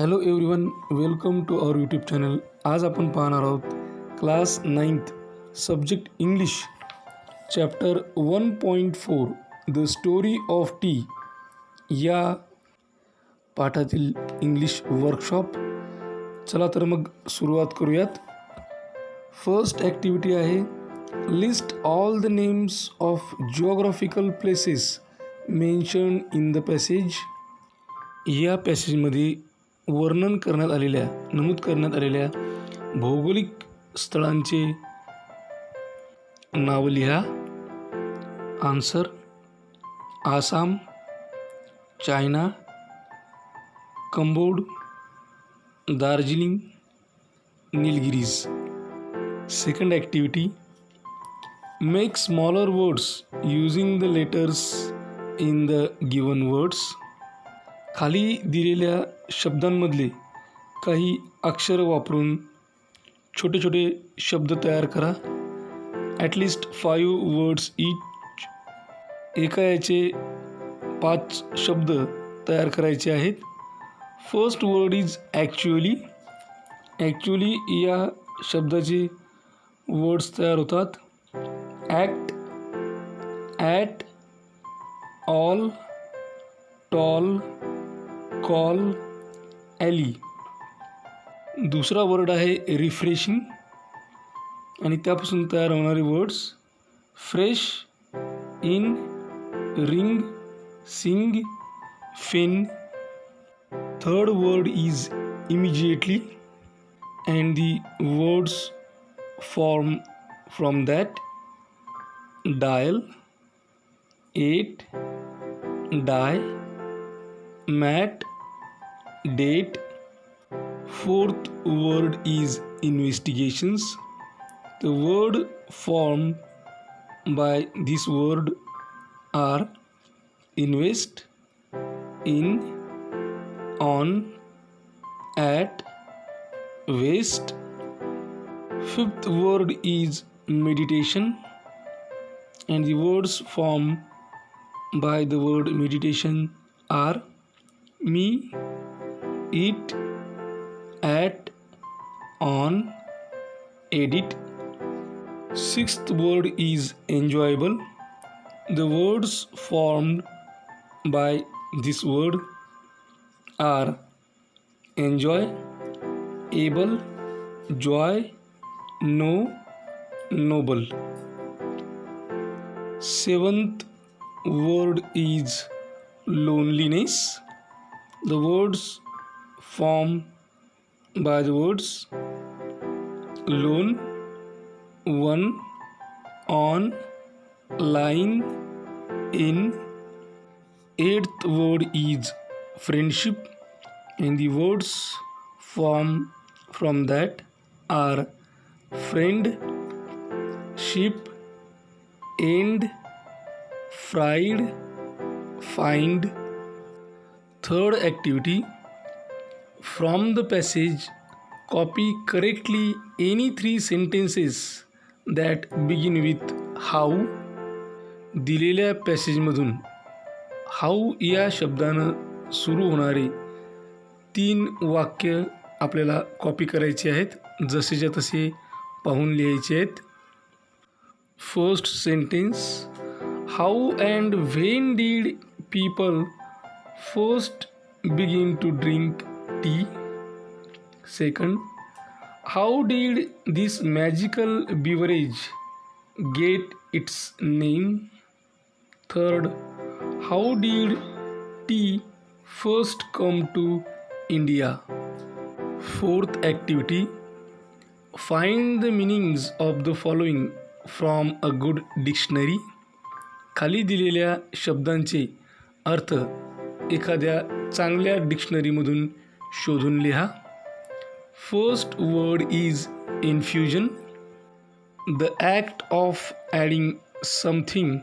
Hello everyone, welcome to our YouTube channel. आज आपण पाहणार आहोत class 9th subject English chapter 1.4 the story of tea या पाठातील इंग्लिश वर्कशॉप. चला तर मग सुरुवात करूयात. फर्स्ट ॲक्टिव्हिटी आहे list all the names of geographical places mention in the passage. या पॅसेजमध्ये वर्णन करण्यात आलेल्या नमूद करण्यात आलेल्या भौगोलिक स्थळांचे नाव लिहा. Answer: Assam, China, Cambodia, Darjeeling, Nilgiris. Second activity make smaller words using the letters in the given words. खाली दिलेल्या शब्दांमधले काही अक्षर वापरून छोटे छोटे शब्द तयार करा. At least 5 words each. एका याचे 5 शब्द तयार करायचे आहेत. First word is actually. Actually या शब्दाचे वर्ड्स तयार होतात. Act, at, all, tall, call, ally. दुसरा वर्ड आहे रिफ्रेशिंग आणि त्यापासून तयार होणारे words fresh, in, ring, sing, fin. Third word is immediately and the words form from that: dial, ate, die, mat, date. Fourth word is investigations. The word formed by this word are invest, in, on, at, waste. Fifth word is meditation and the words formed by the word meditation are me, eat, at, on, edit. Sixth word is enjoyable. The words formed by this word are enjoy, able, joy, know, noble. Seventh word is loneliness. The words formed by the words lone, one, on, line, in. Eighth word is friendship and the words formed from that are friend, ship, end, fried, find. Third activity, from the passage copy correctly any 3 sentences that begin with how. दिलेल्या पॅसेजमधून how या शब्दानं सुरू होणारे 3 वाक्य आपल्याला copy करायचे आहेत. जसेच्या तसे पाहून लिहायचे आहेत. First sentence: how and when did people first begin to drink tea. Second: how did this magical beverage get its name. Third: how did tea first come to India. Fourth activity, find the meanings of the following from a good dictionary. खाली दिलेल्या शब्दांचे अर्थ एखाद्या चांगल्या डिक्शनरीमधून शोधून लिहा. First word is infusion. The act of adding something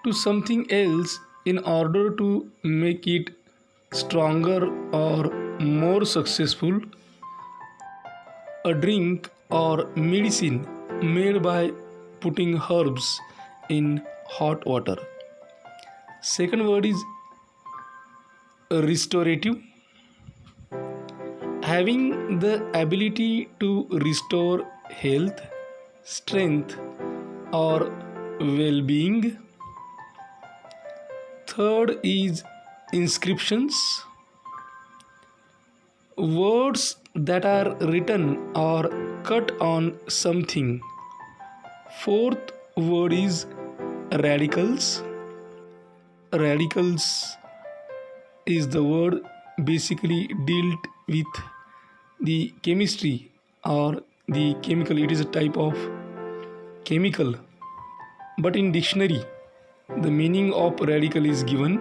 to something else in order to make it stronger or more successful. A drink or medicine made by putting herbs in hot water. Second word is restorative. having the ability to restore health, strength, or well being. Third is inscriptions, words that are written or cut on something. Fourth word is radicals. Radicals is the word basically dealt with the chemistry or the chemical. It is a type of chemical, but in dictionary the meaning of radical is given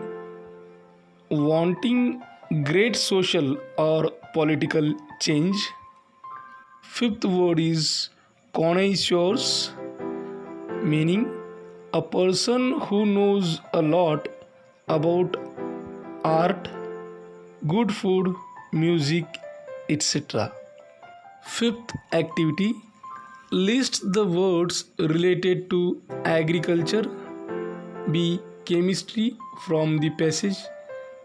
wanting great social or political change. Fifth word is connoisseurs, meaning a person who knows a lot about art, good food, music, etc. Fifth activity, list the words related to agriculture, be chemistry from the passage,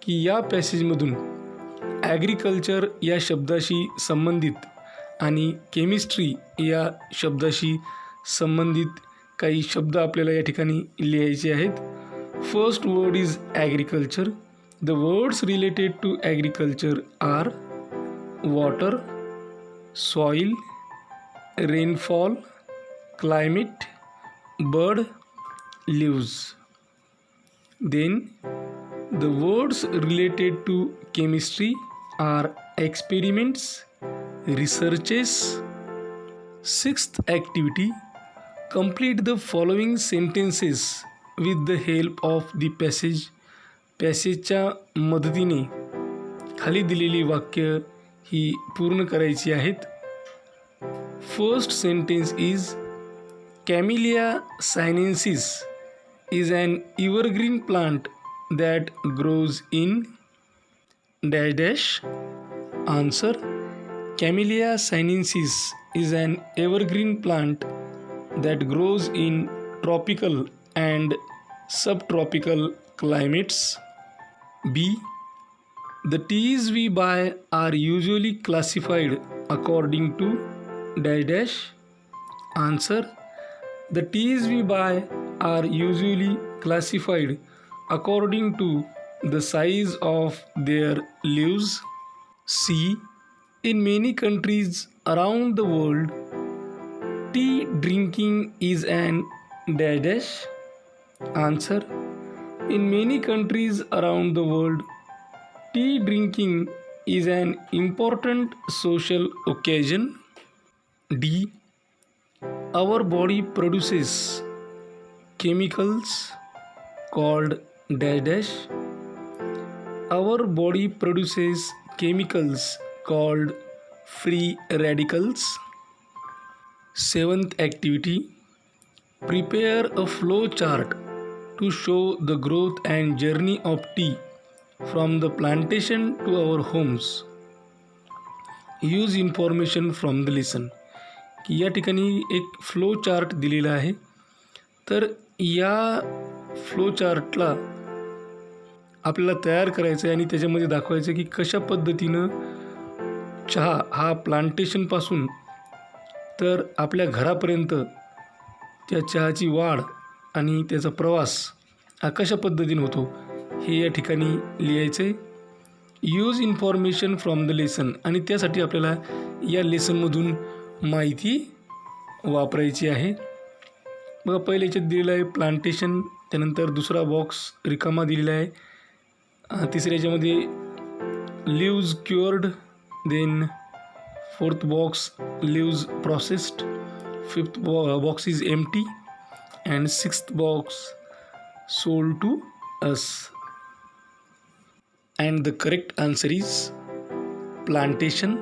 की या पॅसेजमधून agriculture या शब्दाशी संबंधित आणि chemistry या शब्दाशी संबंधित काही शब्द आपल्याला या ठिकाणी लिहायचे आहेत. First word is agriculture. The words related to agriculture are water, soil, rainfall, climate, bird, leaves. Then the words related to chemistry are experiments, researches. Sixth activity, complete the following sentences with the help of the passage. पॅसेजच्या मदतीने खाली दिलेली वाक्य ही पूर्ण करायची आहेत. First sentence is Camellia sinensis is an evergreen plant that grows in dash dash. Answer: Camellia sinensis is an evergreen plant that grows in tropical and subtropical climates. B. The teas we buy are usually classified according to dash dash. Answer: The teas we buy are usually classified according to the size of their leaves. C. In many countries around the world, tea drinking is an dash dash. Answer: In many countries around the world, tea drinking is an important social occasion. D. Our body produces chemicals called dash dash. Our body produces chemicals called free radicals. Seventh activity, prepare a flow chart to show the growth and journey of tea from the plantation to our homes. Use information from the lesson. की या ठिकाणी एक flow chart दिलेला आहे. तर या flow चार्टला आपल्याला तयार करायचं आहे आणि त्याच्यामध्ये दाखवायचं की कशा पद्धतीनं चहा हा प्लांटेशनपासून तर आपल्या घरापर्यंत त्या चहाची वाढ आणि त्याचा प्रवास हा कशा पद्धतीनं होतो हे या ठिकाणी लिहायचं आहे. Use information from the lesson, आणि त्यासाठी आपल्याला या लेसनमधून माहिती वापरायची आहे. बघा, पहिले याच्यात दिलेलं आहे प्लांटेशन, त्यानंतर दुसरा बॉक्स रिकामा दिलेला आहे. तिसऱ्या याच्यामध्ये leaves cured, then fourth box leaves processed, fifth box is empty, and sixth box sold to us. And the correct answer is plantation.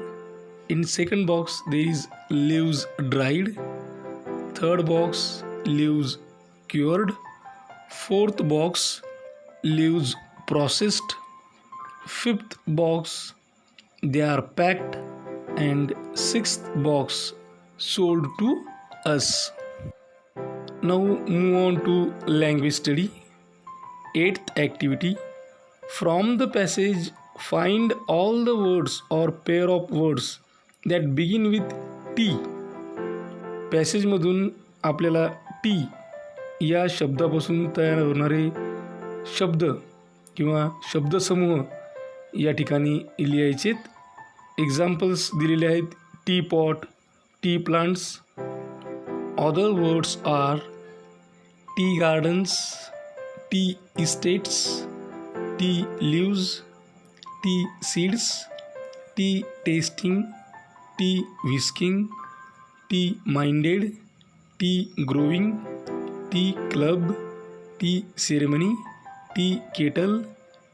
In second box there is leaves dried, third box leaves cured, fourth box leaves processed, fifth box they are packed, and sixth box sold to us. Now move on to language study. Eighth activity, from the passage find all the words or pair of words that begin with T. पॅसेजमधून आपल्याला T या शब्दापासून तयार होणारे शब्द किंवा शब्दसमूह या ठिकाणी लिहायचेत. एक्झाम्पल्स दिलेले आहेत. Tea pot, tea plants. Other words are tea gardens, tea estates, tea leaves, tea seeds, tea tasting, tea whisking, tea minded, tea growing, tea club, tea ceremony, tea kettle,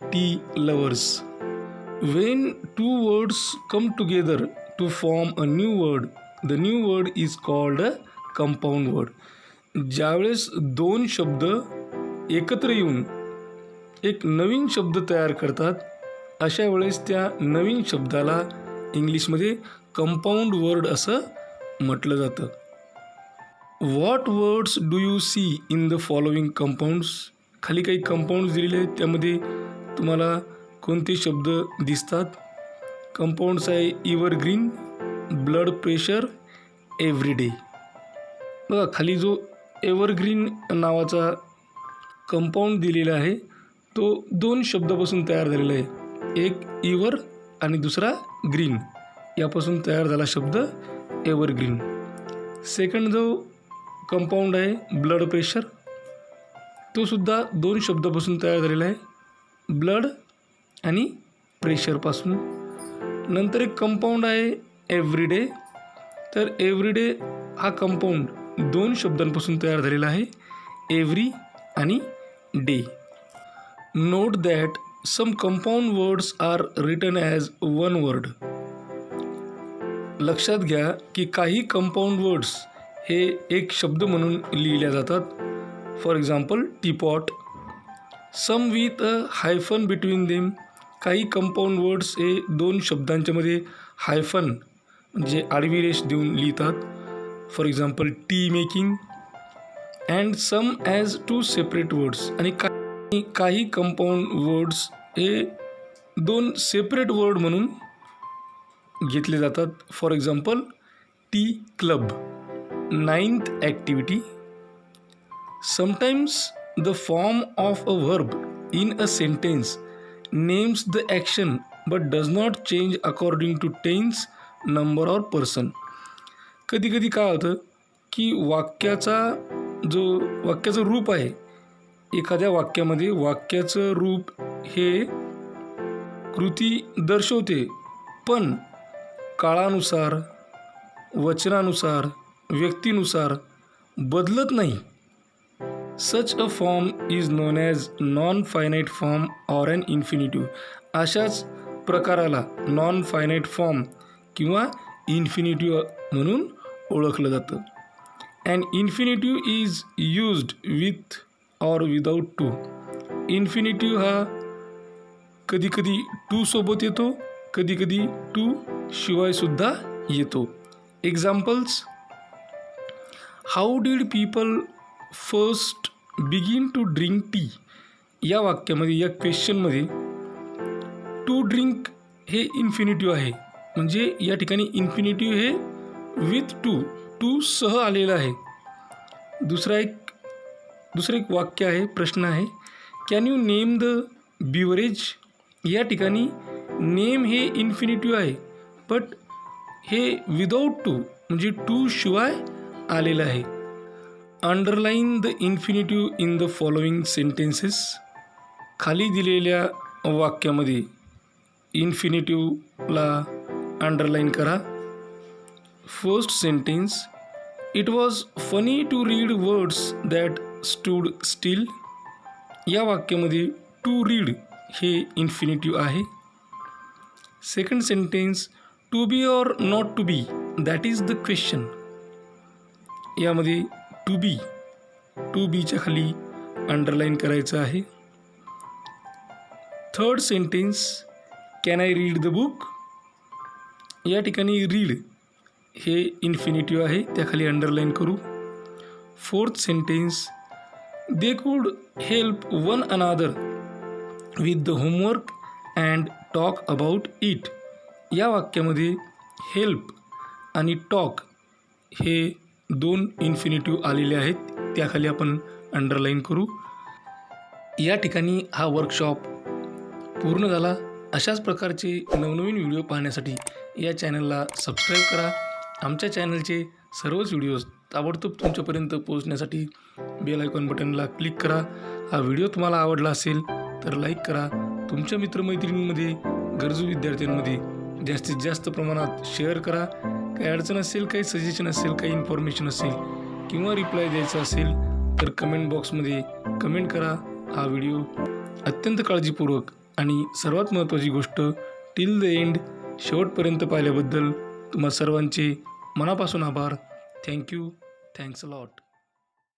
tea lovers. When two words come together to form a new word, the new word is called a compound word. ज्यावेळेस दोन शब्द एकत्र येऊन एक नवीन शब्द तयार करतात, अशा वेळेस त्या नवीन शब्दाला इंग्लिशमध्ये कंपाऊंड वर्ड असं म्हटलं जातं. What words do you see in the following compounds. खाली काही कंपाऊंड्स दिलेले आहेत, त्यामध्ये तुम्हाला कोणते शब्द दिसतात. कंपाऊंड्स आहे एव्हरग्रीन, ब्लड प्रेशर, एव्हरीडे. बघा खाली जो एव्हरग्रीन नावाचा कंपाऊंड दिलेला आहे तो दोन शब्दापासून तयार झालेला आहे. एक इवर आणि दुसरा ग्रीन यापासून तयार झाला शब्द एव्हरग्रीन. सेकंड जो कंपाऊंड आहे ब्लड प्रेशर, तो सुद्धा दोन शब्दापासून तयार झालेला आहे, ब्लड आणि प्रेशरपासून. नंतर एक कंपाऊंड आहे एव्हरीडे. तर एव्हरीडे हा कंपाऊंड दोन शब्दांपासून तयार झालेला आहे, एव्हरी आणि day. Note that some compound words are written as one word. लक्षात घ्या की काही कंपाऊंड वर्ड्स हे एक शब्द म्हणून लिहिल्या जातात. For example teapot. Some with a hyphen between them. काही कंपाऊंड वर्ड्स हे दोन शब्दांच्या मध्ये हायफन म्हणजे आडवी रेष देऊन लिहितात. For example tea making. And some as two separate words. आणि काही कंपाऊंड वर्ड्स हे दोन सेपरेट वर्ड म्हणून घेतले जातात. For example tea club. Ninth activity. Sometimes the form of a verb in a sentence names the action but does not change according to tense, number और person. कधी कधी काय होतं की वाक्याचं रूप आहे, एखाद्या वाक्यामध्ये वाक्याचं रूप हे कृती दर्शवते, पण काळानुसार, वचनानुसार, व्यक्तीनुसार बदलत नाही. Such a form is known as non finite form or an infinitive. अशाच प्रकाराला नॉन फायनाईट फॉर्म किंवा इन्फिनिटिव्ह म्हणून ओळखलं जातं. And infinitive is used with or without to. Infinitive हा कधीकधी टू सोबत येतो, कधीकधी टू शिवायसुद्धा येतो. Examples. How did people first begin to drink tea. या वाक्यामध्ये, या क्वेश्चनमध्ये टू ड्रिंक हे इन्फिनिटिव्ह आहे, म्हणजे या ठिकाणी इन्फिनिटिव्ह हे विथ टू सह आलेलं आहे. दुसरं एक वाक्य आहे, प्रश्न आहे, can you name the beverage. या ठिकाणी नेम हे इन्फिनिटिव्ह आहे, बट हे विदाऊट टू म्हणजे टू शिवाय आलेलं आहे. Underline the infinitive in the following sentences. खाली दिलेल्या वाक्यामध्ये इन्फिनिटिव्हला अंडरलाईन करा. First sentence. It was funny to read words that stood still. या वाक्यामध्ये टू रीड हे इन्फिनिटिव्ह आहे. Second sentence. To be or not to be that is the question. यामध्ये टू बीच्या खाली अंडरलाईन करायचं आहे. Third sentence. Can I read the book. या ठिकाणी रीड हे इन्फिनिटिव्ह आहे, त्याखाली अंडरलाईन करू. Fourth sentence. They could help one another with the homework and talk about it. या वाक्यामध्ये हेल्प आणि टॉक हे 2 इन्फिनिटिव्ह आलेले आहेत, त्याखाली आपण अंडरलाईन करू. या ठिकाणी हा वर्कशॉप पूर्ण झाला. अशाच प्रकारचे नवनवीन व्हिडिओ पाहण्यासाठी या चॅनलला सबस्क्राईब करा. आमच्या चॅनलचे सर्वच व्हिडिओज ताबडतोब तुमच्यापर्यंत पोहोचण्यासाठी बेल आयकॉन बटनला क्लिक करा. हा व्हिडिओ तुम्हाला आवडला असेल तर लाईक करा. तुमच्या मित्रमैत्रिणींमध्ये, गरजू विद्यार्थ्यांमध्ये जास्तीत जास्त प्रमाणात शेअर करा. काही अडचण असेल, काही सजेशन असेल, काही इन्फॉर्मेशन असेल किंवा रिप्लाय द्यायचा असेल तर कमेंट बॉक्समध्ये कमेंट करा. हा व्हिडिओ अत्यंत काळजीपूर्वक आणि सर्वात महत्त्वाची गोष्ट टिल द एंड शेवटपर्यंत पाहिल्याबद्दल तुम्हा सर्वांचे मनापासून आभार. थँक्यू. Thanks a lot.